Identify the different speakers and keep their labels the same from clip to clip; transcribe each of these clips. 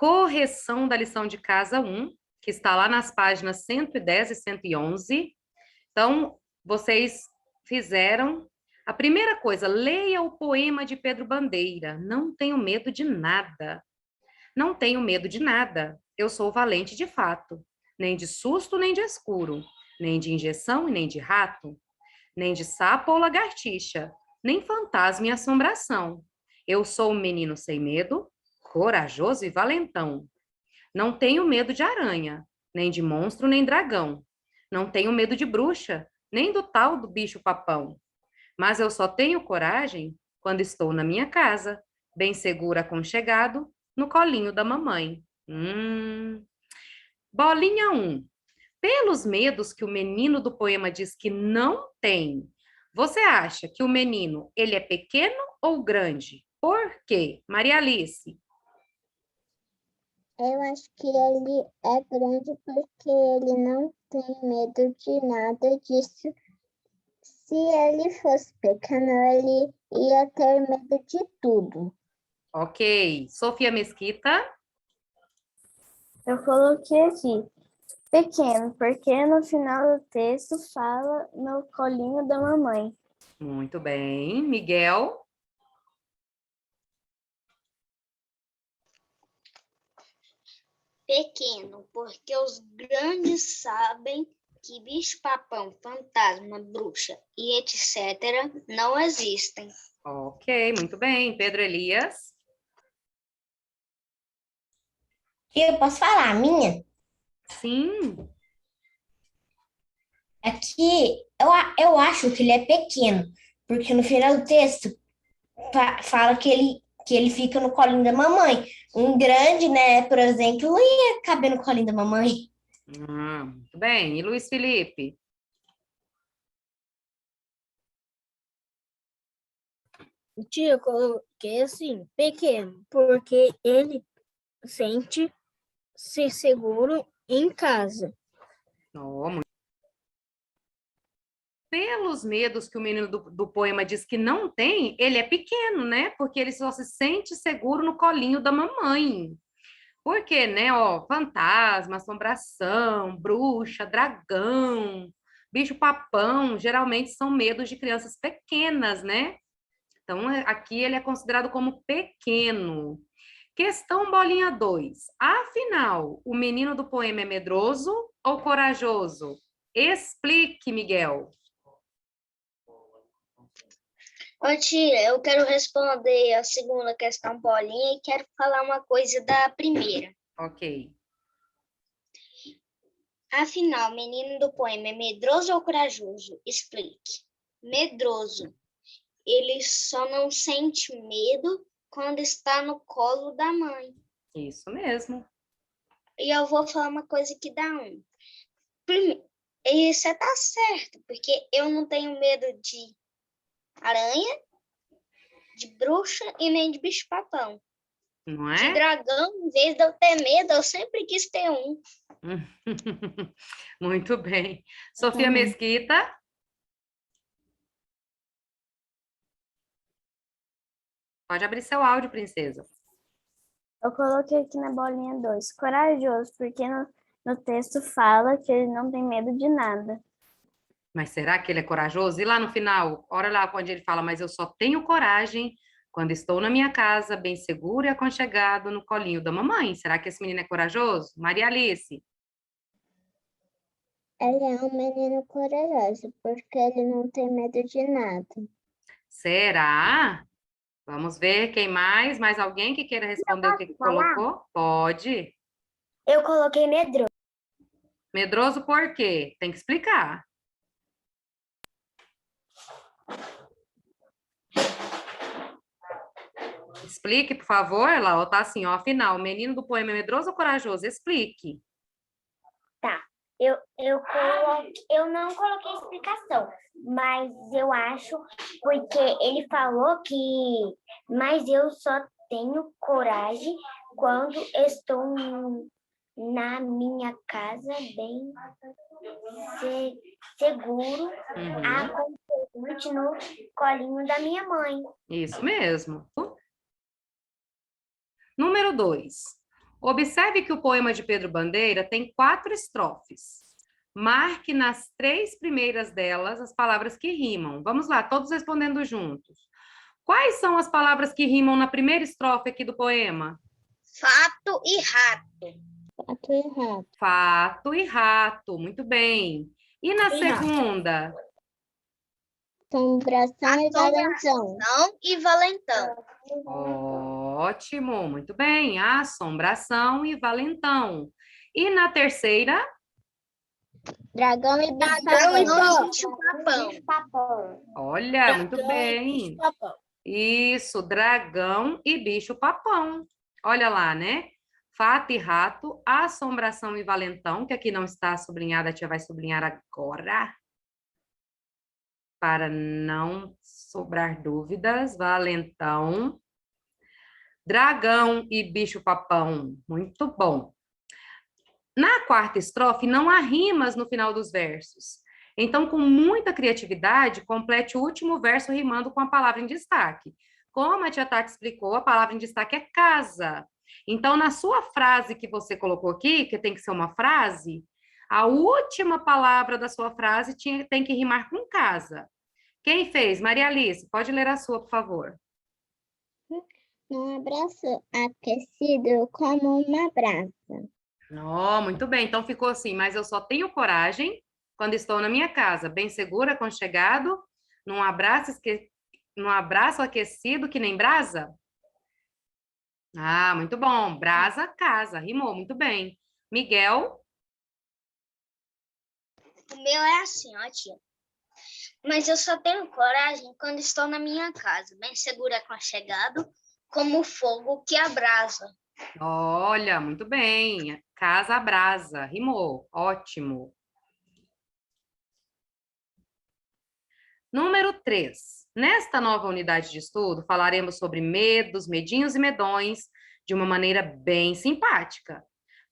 Speaker 1: correção da lição de casa 1, que está lá nas páginas 110 e 111. Então, vocês fizeram. A primeira coisa, leia o poema de Pedro Bandeira. Não tenho medo de nada. Não tenho medo de nada. Eu sou valente de fato. Nem de susto, nem de escuro. Nem de injeção e nem de rato. Nem de sapo ou lagartixa. Nem fantasma e assombração. Eu sou um menino sem medo, corajoso e valentão. Não tenho medo de aranha, nem de monstro, nem dragão. Não tenho medo de bruxa, nem do tal do bicho-papão. Mas eu só tenho coragem quando estou na minha casa, bem seguro, aconchegado, no colinho da mamãe. Bolinha 1. Pelos medos que o menino do poema diz que não tem, você acha que o menino, ele é pequeno ou grande? Por quê? Maria Alice.
Speaker 2: Eu acho que ele é grande porque ele não tem medo de nada disso. Se ele fosse pequeno, ele ia ter medo de tudo.
Speaker 1: Ok. Sofia Mesquita.
Speaker 3: Eu coloquei aqui, pequeno, porque no final do texto fala no colinho da mamãe.
Speaker 1: Muito bem. Miguel.
Speaker 4: Pequeno, porque os grandes sabem que bicho-papão, fantasma, bruxa e etc. não existem.
Speaker 1: Ok, muito bem. Pedro Elias.
Speaker 5: Eu posso falar a minha?
Speaker 1: Sim.
Speaker 5: Aqui, eu acho que ele é pequeno, porque no final do texto fala que ele fica no colinho da mamãe. Um grande, né, por exemplo, não ia caber no colinho da mamãe.
Speaker 1: Muito bem. E Luiz Felipe?
Speaker 3: Tia, eu coloquei assim, pequeno, porque ele sente-se seguro em casa.
Speaker 1: Pelos medos que o menino do poema diz que não tem, ele é pequeno, né? Porque ele só se sente seguro no colinho da mamãe. Porque, né, ó, fantasma, assombração, bruxa, dragão, bicho-papão, geralmente são medos de crianças pequenas, né? Então, aqui ele é considerado como pequeno. Questão bolinha 2. Afinal, o menino do poema é medroso ou corajoso? Explique, Miguel.
Speaker 4: Ô tia, eu quero responder a segunda questão, bolinha, e quero falar uma coisa da primeira.
Speaker 1: Ok.
Speaker 4: Afinal, o menino do poema é medroso ou corajoso? Explique. Medroso. Ele só não sente medo quando está no colo da mãe.
Speaker 1: Isso mesmo.
Speaker 4: E eu vou falar uma coisa que dá um. E você tá certo, porque eu não tenho medo de aranha, de bruxa e nem de bicho-papão.
Speaker 1: Não
Speaker 4: De
Speaker 1: é?
Speaker 4: dragão, em vez de eu ter medo, eu sempre quis ter um.
Speaker 1: Muito bem. Sofia Mesquita. Pode abrir seu áudio, princesa.
Speaker 3: Eu coloquei aqui na bolinha 2, corajoso, porque no texto fala que ele não tem medo de nada.
Speaker 1: Mas será que ele é corajoso? E lá no final, olha lá onde ele fala, mas eu só tenho coragem quando estou na minha casa, bem seguro e aconchegado no colinho da mamãe. Será que esse menino é corajoso? Maria Alice.
Speaker 2: Ele é um menino corajoso porque ele não tem medo de nada.
Speaker 1: Será? Vamos ver quem mais? Mais alguém que queira responder o que colocou? Pode.
Speaker 5: Eu coloquei medroso.
Speaker 1: Medroso por quê? Tem que explicar. Explique, por favor. Ela tá assim, ó, afinal, o menino do poema é medroso ou corajoso? Explique.
Speaker 5: Tá. Eu não coloquei explicação, mas eu acho porque ele falou que, mas eu só tenho coragem quando estou na minha casa bem seguro, aconchegante no colinho da minha mãe.
Speaker 1: Isso mesmo. Número 2. Observe que o poema de Pedro Bandeira tem 4 estrofes. Marque nas 3 primeiras delas as palavras que rimam. Vamos lá, todos respondendo juntos. Quais são as palavras que rimam na primeira estrofe aqui do poema?
Speaker 4: Fato e rato.
Speaker 2: Fato e rato.
Speaker 1: Fato e rato, muito bem. E na segunda?
Speaker 2: Assombração e valentão.
Speaker 4: Assombração e valentão.
Speaker 1: Ótimo, muito bem. Assombração e valentão. E na terceira?
Speaker 2: Dragão e
Speaker 4: Bicho-papão.
Speaker 1: Olha, muito bem. Isso, dragão e bicho-papão. Olha lá, né? Fato e rato, assombração e valentão, que aqui não está sublinhada, a tia vai sublinhar agora. Para não sobrar dúvidas, valentão. Dragão e bicho-papão, muito bom. Na quarta estrofe, não há rimas no final dos versos. Então, com muita criatividade, complete o último verso rimando com a palavra em destaque. Como a tia Tati explicou, a palavra em destaque é casa. Então, na sua frase que você colocou aqui, que tem que ser uma frase, a última palavra da sua frase tem que rimar com casa. Quem fez? Maria Alice, pode ler a sua, por favor.
Speaker 2: Um abraço aquecido como uma brasa.
Speaker 1: Oh, muito bem, então ficou assim, mas eu só tenho coragem quando estou na minha casa, bem segura, aconchegado, num abraço aquecido que nem brasa? Ah, muito bom, brasa, casa, rimou, muito bem. Miguel?
Speaker 4: O meu é assim, ó, tia. Mas eu só tenho coragem quando estou na minha casa, bem seguro e aconchegado, como o fogo que abrasa.
Speaker 1: Olha, muito bem, casa, brasa, rimou, ótimo. Número 3. Nesta nova unidade de estudo, falaremos sobre medos, medinhos e medões de uma maneira bem simpática.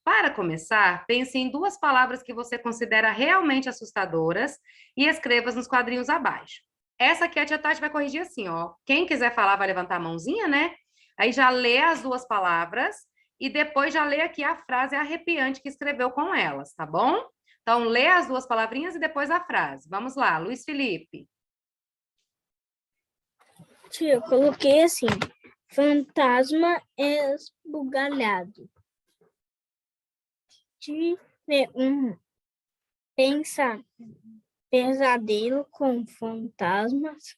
Speaker 1: Para começar, pense em 2 palavras que você considera realmente assustadoras e escreva nos quadrinhos abaixo. Essa aqui a tia Tati vai corrigir assim, ó. Quem quiser falar vai levantar a mãozinha, né? Aí já lê as 2 palavras e depois já lê aqui a frase arrepiante que escreveu com elas, tá bom? Então, lê as 2 palavrinhas e depois a frase. Vamos lá, Luiz Felipe.
Speaker 3: Tia, eu coloquei assim, fantasma esbugalhado. Tive um pesadelo com fantasmas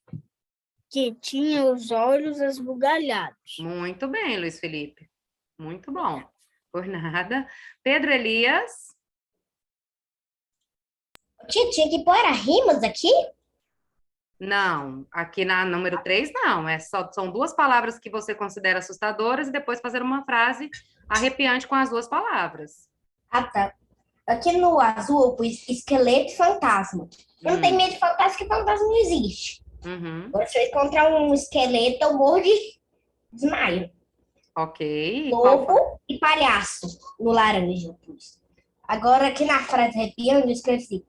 Speaker 3: que tinham os olhos esbugalhados.
Speaker 1: Muito bem, Luiz Felipe. Muito bom. Por nada. Pedro Elias.
Speaker 5: Tinha que pôr a rimas aqui?
Speaker 1: Não, aqui na número 3, não. São 2 palavras que você considera assustadoras e depois fazer uma frase arrepiante com as 2 palavras.
Speaker 5: Ah, tá. Aqui no azul eu pus esqueleto e fantasma. Eu não tenho medo de fantasma, porque fantasma não existe.
Speaker 1: Uhum.
Speaker 5: Agora, se eu encontrar um esqueleto, eu morro de desmaio.
Speaker 1: Ok.
Speaker 5: Lobo e palhaço no laranja eu pus. Agora, aqui na frase arrepiando, eu escrevi: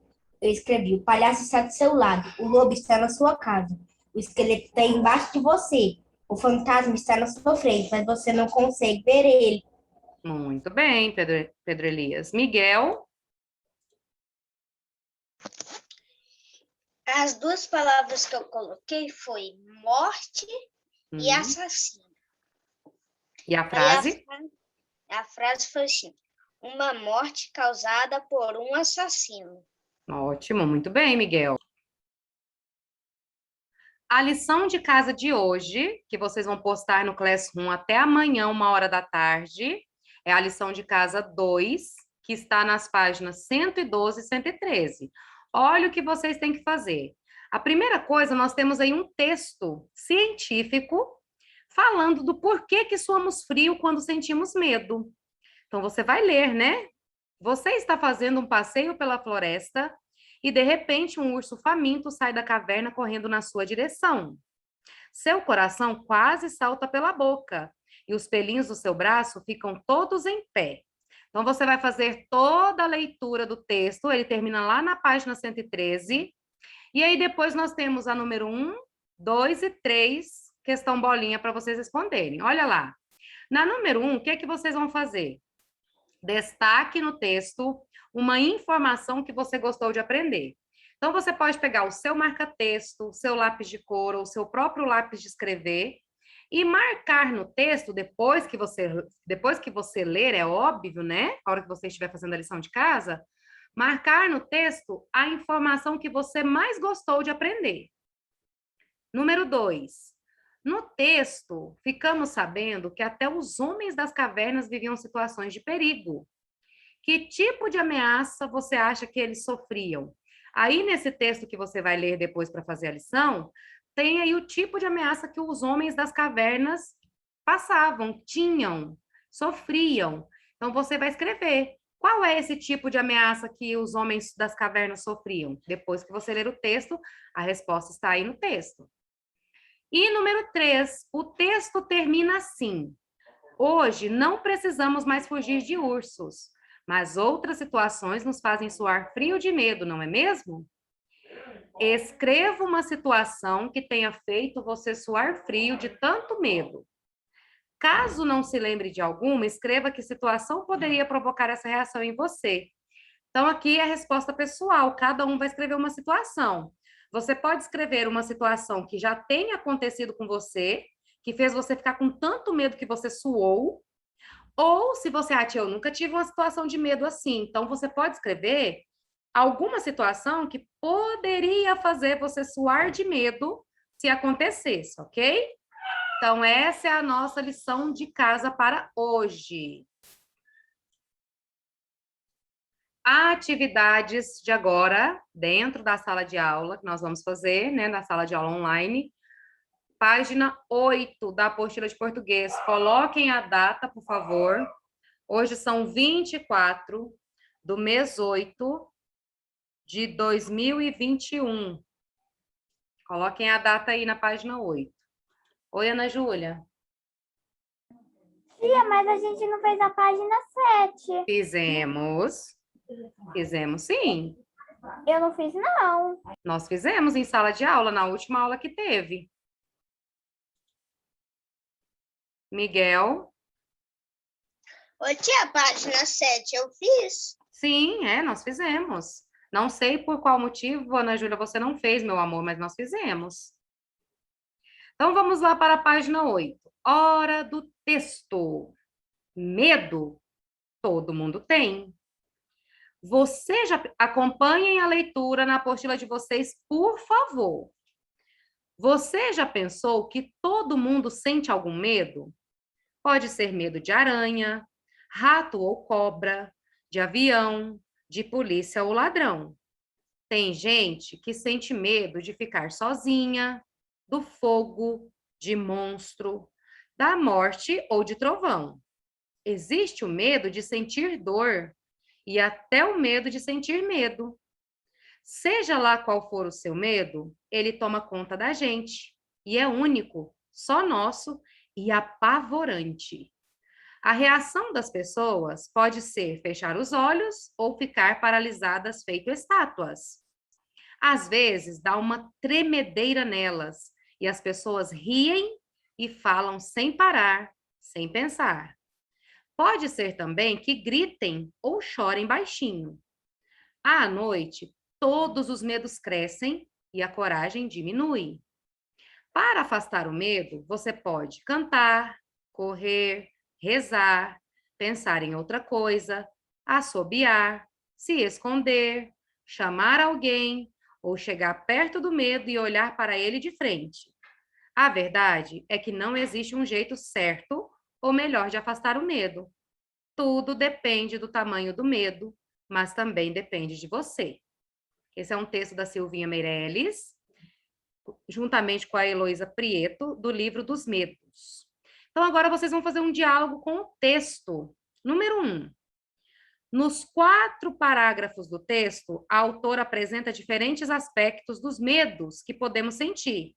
Speaker 5: o palhaço está do seu lado, o lobo está na sua casa, o esqueleto está embaixo de você, o fantasma está na sua frente, mas você não consegue ver ele.
Speaker 1: Muito bem, Pedro Elias. Miguel?
Speaker 4: As 2 palavras que eu coloquei foi morte e assassino.
Speaker 1: E a frase?
Speaker 4: A frase foi assim: uma morte causada por um assassino.
Speaker 1: Ótimo, muito bem, Miguel. A lição de casa de hoje, que vocês vão postar no Classroom até amanhã, 1h da tarde, é a lição de casa 2, que está nas páginas 112 e 113. Olha o que vocês têm que fazer. A primeira coisa, nós temos aí um texto científico falando do porquê que somos frios quando sentimos medo. Então, você vai ler, né? Você está fazendo um passeio pela floresta e, de repente, um urso faminto sai da caverna correndo na sua direção. Seu coração quase salta pela boca e os pelinhos do seu braço ficam todos em pé. Então, você vai fazer toda a leitura do texto, ele termina lá na página 113, e aí depois nós temos a número 1, 2 e 3, questão bolinha para vocês responderem. Olha lá. Na número 1, o que é que vocês vão fazer? Destaque no texto uma informação que você gostou de aprender. Então, você pode pegar o seu marca-texto, o seu lápis de cor ou o seu próprio lápis de escrever e marcar no texto, depois que você ler, é óbvio, né? A hora que você estiver fazendo a lição de casa, marcar no texto a informação que você mais gostou de aprender. Número 2. No texto, ficamos sabendo que até os homens das cavernas viviam situações de perigo. Que tipo de ameaça você acha que eles sofriam? Aí, nesse texto que você vai ler depois para fazer a lição, tem aí o tipo de ameaça que os homens das cavernas passavam, tinham, sofriam. Então, você vai escrever. Qual é esse tipo de ameaça que os homens das cavernas sofriam? Depois que você ler o texto, a resposta está aí no texto. E número 3, o texto termina assim. Hoje não precisamos mais fugir de ursos, mas outras situações nos fazem suar frio de medo, não é mesmo? Escreva uma situação que tenha feito você suar frio de tanto medo. Caso não se lembre de alguma, escreva que situação poderia provocar essa reação em você. Então, aqui é a resposta pessoal, cada um vai escrever uma situação. Você pode escrever uma situação que já tenha acontecido com você, que fez você ficar com tanto medo que você suou, ou se você acha, eu nunca tive uma situação de medo assim, então você pode escrever alguma situação que poderia fazer você suar de medo se acontecesse, ok? Então, essa é a nossa lição de casa para hoje. Atividades de agora, dentro da sala de aula, que nós vamos fazer, né, na sala de aula online. Página 8 da apostila de português. Coloquem a data, por favor. Hoje são 24 do mês 8 de 2021. Coloquem a data aí na página 8. Oi, Ana Júlia.
Speaker 3: Tia, mas a gente não fez a página 7.
Speaker 1: Fizemos. Fizemos, sim.
Speaker 3: Eu não fiz, não.
Speaker 1: Nós fizemos em sala de aula, na última aula que teve. Miguel?
Speaker 4: Ô, tia, página 7 eu fiz?
Speaker 1: Sim, nós fizemos. Não sei por qual motivo, Ana Júlia, você não fez, meu amor, mas nós fizemos. Então, vamos lá para a página 8. Hora do texto. Medo, todo mundo tem. Você já acompanhem a leitura na apostila de vocês, por favor. Você já pensou que todo mundo sente algum medo? Pode ser medo de aranha, rato ou cobra, de avião, de polícia ou ladrão. Tem gente que sente medo de ficar sozinha, do fogo, de monstro, da morte ou de trovão. Existe o medo de sentir dor e até o medo de sentir medo. Seja lá qual for o seu medo, ele toma conta da gente e é único, só nosso e apavorante. A reação das pessoas pode ser fechar os olhos ou ficar paralisadas feito estátuas. Às vezes, dá uma tremedeira nelas e as pessoas riem e falam sem parar, sem pensar. Pode ser também que gritem ou chorem baixinho. À noite, todos os medos crescem e a coragem diminui. Para afastar o medo, você pode cantar, correr, rezar, pensar em outra coisa, assobiar, se esconder, chamar alguém ou chegar perto do medo e olhar para ele de frente. A verdade é que não existe um jeito certo ou melhor de afastar o medo. Tudo depende do tamanho do medo, mas também depende de você. Esse é um texto da Silvinha Meirelles, juntamente com a Heloísa Prieto, do livro dos Medos. Então, agora vocês vão fazer um diálogo com o texto. Número 1. Nos 4 parágrafos do texto, a autora apresenta diferentes aspectos dos medos que podemos sentir.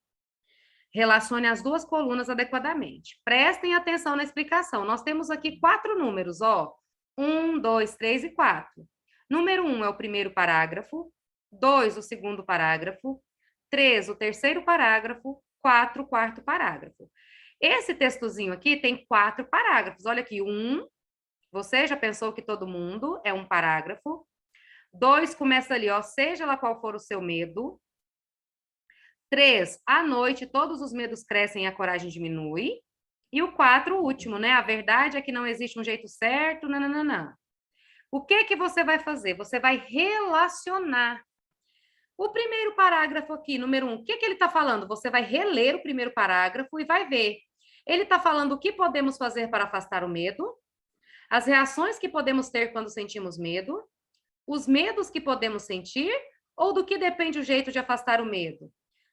Speaker 1: Relacione as 2 colunas adequadamente. Prestem atenção na explicação. Nós temos aqui 4 números, ó. 1, 2, 3 e 4. Número 1 é o primeiro parágrafo, 2 o segundo parágrafo, 3 o terceiro parágrafo, 4 o quarto parágrafo. Esse textozinho aqui tem 4 parágrafos. Olha aqui, 1, Você já pensou que todo mundo é um parágrafo. 2 começa ali, ó, seja lá qual for o seu medo. 3, à noite todos os medos crescem e a coragem diminui. E o 4, o último, né? A verdade é que não existe um jeito certo, nananana. O que que você vai fazer? Você vai relacionar. O primeiro parágrafo aqui, número 1, o que que ele está falando? Você vai reler o primeiro parágrafo e vai ver. Ele está falando o que podemos fazer para afastar o medo, as reações que podemos ter quando sentimos medo, os medos que podemos sentir ou do que depende o jeito de afastar o medo.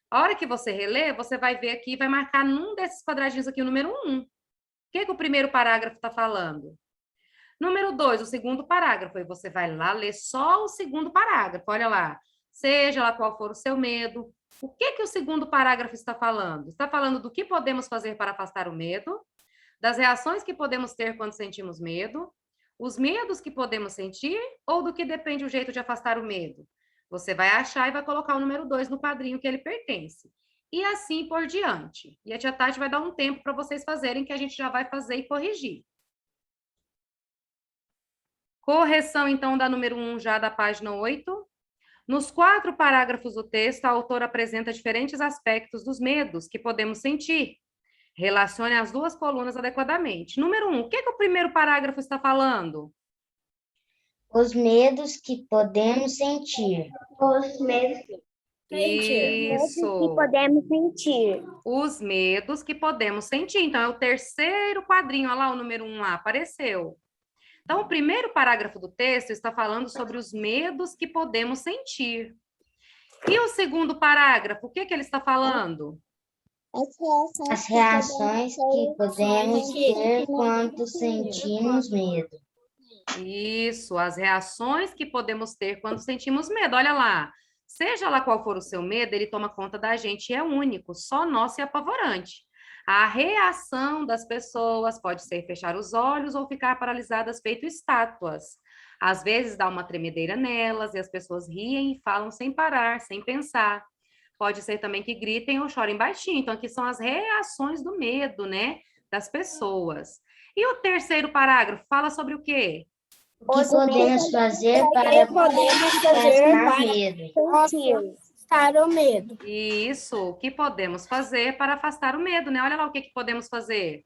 Speaker 1: A hora que você relê, você vai ver aqui, vai marcar num desses quadradinhos aqui o número 1. O que que o primeiro parágrafo está falando? Número 2, o segundo parágrafo. E você vai lá ler só o segundo parágrafo. Olha lá. Seja lá qual for o seu medo. O que que o segundo parágrafo está falando? Está falando do que podemos fazer para afastar o medo, das reações que podemos ter quando sentimos medo, os medos que podemos sentir ou do que depende o jeito de afastar o medo. Você vai achar e vai colocar o número 2 no quadrinho que ele pertence. E assim por diante. E a tia Tati vai dar um tempo para vocês fazerem, que a gente já vai fazer e corrigir. Correção, então, da número 1 já da página 8. Nos 4 parágrafos do texto, a autora apresenta diferentes aspectos dos medos que podemos sentir. Relacione as 2 colunas adequadamente. Número 1, o que que o primeiro parágrafo está falando?
Speaker 5: Os medos que podemos sentir.
Speaker 3: Os medos
Speaker 1: Isso.
Speaker 3: que podemos sentir.
Speaker 1: Os medos que podemos sentir. Então, é o terceiro quadrinho, olha lá o número 1 lá, apareceu. Então, o primeiro parágrafo do texto está falando sobre os medos que podemos sentir. E o segundo parágrafo, o que que ele está falando?
Speaker 2: As
Speaker 5: As reações que podemos ter quando sentimos medo.
Speaker 1: Isso, as reações que podemos ter quando sentimos medo. Olha lá, seja lá qual for o seu medo, ele toma conta da gente e é único, só nosso e apavorante. A reação das pessoas pode ser fechar os olhos ou ficar paralisadas feito estátuas. Às vezes dá uma tremedeira nelas e as pessoas riem e falam sem parar, sem pensar. Pode ser também que gritem ou chorem baixinho. Então, aqui são as reações do medo, né, das pessoas. E o terceiro parágrafo fala sobre o quê?
Speaker 5: O que podemos fazer para afastar medo?
Speaker 3: Afastar o medo.
Speaker 1: Isso, o que podemos fazer para afastar o medo, né? Olha lá o que podemos fazer.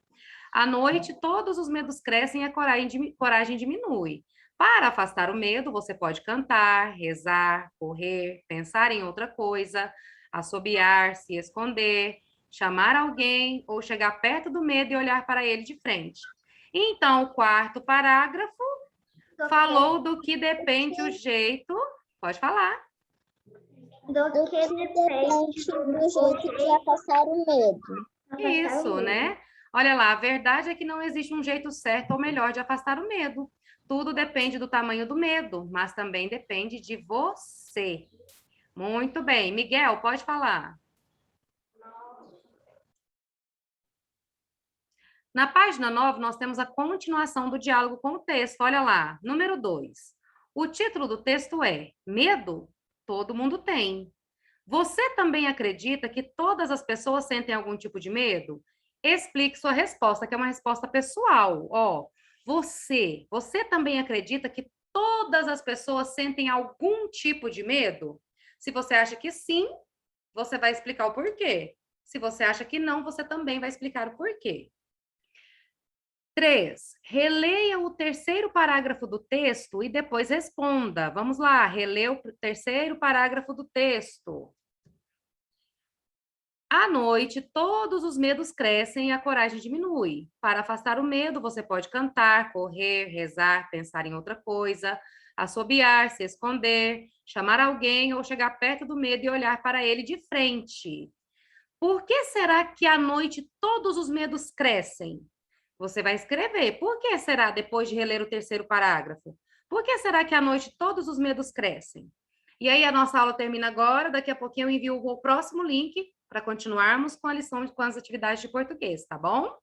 Speaker 1: À noite, todos os medos crescem e a coragem diminui. Para afastar o medo, você pode cantar, rezar, correr, pensar em outra coisa, assobiar, se esconder, chamar alguém ou chegar perto do medo e olhar para ele de frente. Então, o quarto parágrafo falou do que depende o jeito. Pode falar.
Speaker 2: Do que depende do jeito de afastar o medo.
Speaker 1: Isso, né? Olha lá, a verdade é que não existe um jeito certo ou melhor de afastar o medo. Tudo depende do tamanho do medo, mas também depende de você. Muito bem. Miguel, pode falar. Na página 9, nós temos a continuação do diálogo com o texto. Olha lá, número 2. O título do texto é Medo? Todo mundo tem. Você também acredita que todas as pessoas sentem algum tipo de medo? Explique sua resposta, que é uma resposta pessoal. Ó, você também acredita que todas as pessoas sentem algum tipo de medo? Se você acha que sim, você vai explicar o porquê. Se você acha que não, você também vai explicar o porquê. 3. Releia o terceiro parágrafo do texto e depois responda. Vamos lá, releia o terceiro parágrafo do texto. À noite, todos os medos crescem e a coragem diminui. Para afastar o medo, você pode cantar, correr, rezar, pensar em outra coisa, assobiar, se esconder, chamar alguém ou chegar perto do medo e olhar para ele de frente. Por que será que à noite todos os medos crescem? Você vai escrever. Por que será, depois de reler o terceiro parágrafo? Por que será que à noite todos os medos crescem? E aí a nossa aula termina agora. Daqui a pouquinho eu envio o próximo link para continuarmos com a lição com as atividades de português, tá bom?